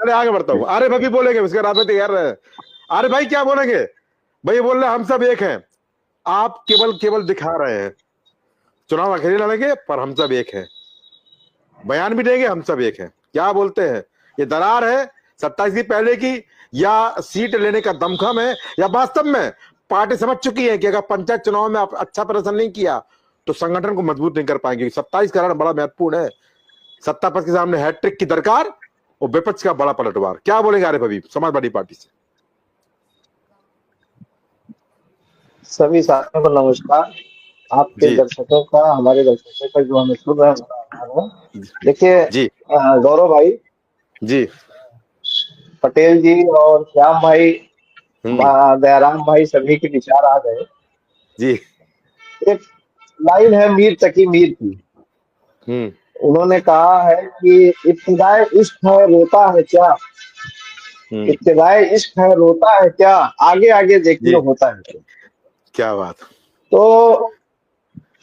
चले आगे बढ़ता हूँ। अरे भाई बोलेंगे उसके राजनीति कर रहे हैं। अरे भाई क्या बोलेंगे भाई, बोल रहे हम सब एक हैं, आप केवल केवल दिखा रहे हैं, चुनाव अकेले लड़ेंगे पर हम सब एक हैं, बयान भी देंगे हम सब एक हैं। क्या बोलते हैं, ये दरार है 27 की पहले की, या सीट लेने का दमखम है, या वास्तव में पार्टी समझ चुकी है कि अगर पंचायत चुनाव में आप अच्छा प्रदर्शन नहीं किया तो संगठन को मजबूत नहीं कर पाएंगे। 27 का रण बड़ा महत्वपूर्ण है, सत्ता पक्ष के सामने हैट्रिक की दरकार और विपक्ष का बड़ा पलटवार। क्या बोलेंगे आरिफ हबीब समाजवादी पार्टी से? सभी साथियों को नमस्कार। आपके दर्शकों का, हमारे दर्शकों का जो हमें सुन रहे हैं, देखिए गौरव भाई जी, पटेल जी और श्याम भाई, दयाराम भाई, सभी के विचार आ गए जी। एक लाइन है मीर तकी मीर की, उन्होंने कहा है कि इब्तिदाए इश्क है रोता है क्या, इब्तिदाए इश्क है रोता है क्या, आगे आगे देखिए होता है क्या। क्या बात। तो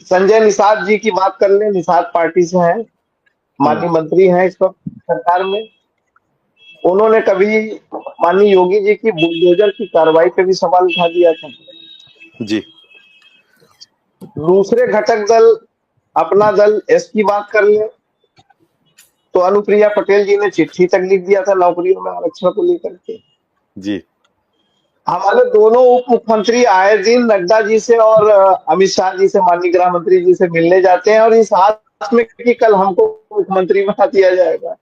संजय निषाद जी की बात कर ले, निषाद पार्टी से हैं, माननीय मंत्री हैं इस वक्त सरकार में। उन्होंने कभी माननीय योगी जी की बुलडोजर की कार्रवाई पे भी सवाल उठा दिया था जी। दूसरे घटक दल, अपना दल एस की बात कर ले तो अनुप्रिया पटेल जी ने चिट्ठी तक लिख दिया था नौकरियों में आरक्षण को लेकर के जी। हमारे दोनों उप मुख्यमंत्री आए दिन नड्डा जी से और अमित शाह जी से, माननीय गृह मंत्री जी से मिलने जाते हैं और इस आस में कि कल हमको मुख्यमंत्री बना दिया जाएगा।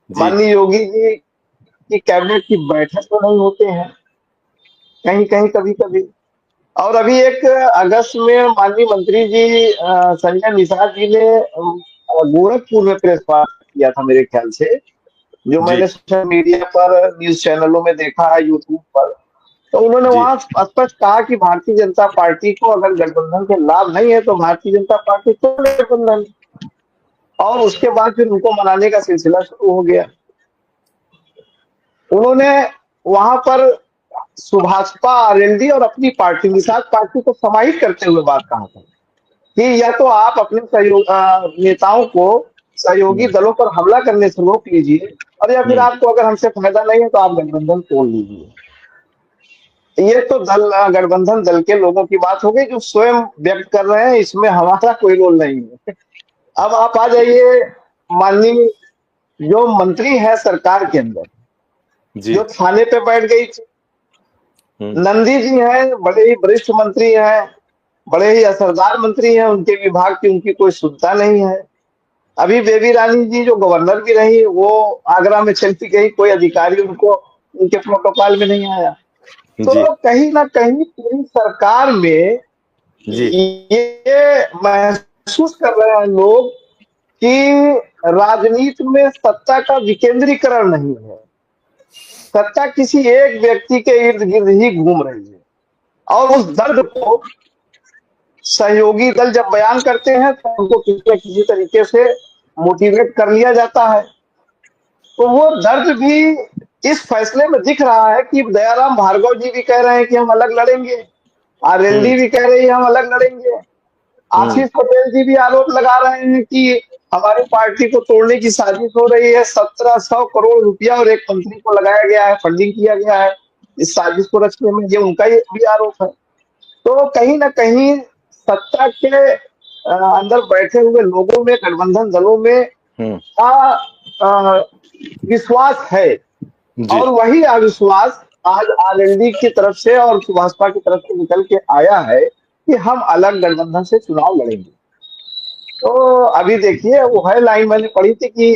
माननीय योगी जी की कैबिनेट की बैठक तो नहीं होते हैं, कहीं कहीं कभी कभी। और अभी एक अगस्त में माननीय मंत्री जी संजय निषाद जी ने गोरखपुर में प्रेस वार्ता किया था मेरे ख्याल से, जो मैंने सोशल मीडिया पर, न्यूज चैनलों में देखा है, यूट्यूब पर। तो उन्होंने वहां स्पष्ट कहा कि भारतीय जनता पार्टी को अगर गठबंधन के लाभ नहीं है तो भारतीय जनता पार्टी तो गठबंधन, और उसके बाद फिर उनको मनाने का सिलसिला शुरू हो गया। उन्होंने वहां पर सुभाषपा, आरएलडी और अपनी पार्टी निषाद पार्टी को समाहित करते हुए बात कहा था कि या तो आप अपने नेताओं को सहयोगी दलों पर हमला करने से रोक लीजिए, और या फिर आपको अगर हमसे फायदा नहीं है तो आप गठबंधन तोड़ लीजिए। ये तो दल, गठबंधन दल के लोगों की बात हो गई जो स्वयं व्यक्त कर रहे हैं, इसमें हमारा कोई रोल नहीं है। अब आप आ जाइए माननीय जो मंत्री है सरकार के अंदर, जो थाने पे बैठ गई थी, नंदी जी हैं, बड़े ही वरिष्ठ मंत्री हैं, बड़े ही असरदार मंत्री हैं, उनके विभाग की उनकी कोई सुनता नहीं है। अभी बेबी रानी जी जो गवर्नर भी रही, वो आगरा में चलती गई, कोई अधिकारी उनको उनके प्रोटोकॉल में नहीं आया। तो कहीं ना कहीं पूरी सरकार में ये महसूस कर रहे हैं लोग कि राजनीति में सत्ता का विकेंद्रीकरण नहीं है, सत्ता किसी एक व्यक्ति के इर्द गिर्द ही घूम रही है। और उस दर्द को सहयोगी दल जब बयान करते हैं तो उनको किसी न किसी तरीके से मोटिवेट कर लिया जाता है। तो वो दर्द भी इस फैसले में दिख रहा है कि दयाराम भार्गव जी भी कह रहे हैं कि हम अलग लड़ेंगे, आरएलडी भी कह रही है हम अलग लड़ेंगे, आशीष पटेल जी भी आरोप लगा रहे हैं कि हमारी पार्टी को तोड़ने की साजिश हो रही है। 1700 करोड़ रुपया और एक मंत्री को लगाया गया है, फंडिंग किया गया है इस साजिश को रचने में, ये उनका भी आरोप है। तो कहीं ना कहीं सत्ता के अंदर बैठे हुए लोगों में, गठबंधन दलों में विश्वास है, और वही अविश्वास आज आरएलडी की तरफ से और सुभाषपा की तरफ से निकल के आया है कि हम अलग गठबंधन से चुनाव लड़ेंगे। तो अभी देखिए वो है लाइन मैंने पढ़ी थी कि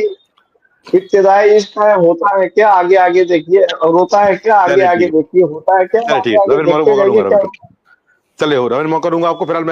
इब्तिदाई इश्क है होता है क्या, आगे आगे देखिए, रोता है क्या, आगे आगे देखिए होता है क्या। चलिए हो रहा है, मौका दूंगा आपको फिलहाल।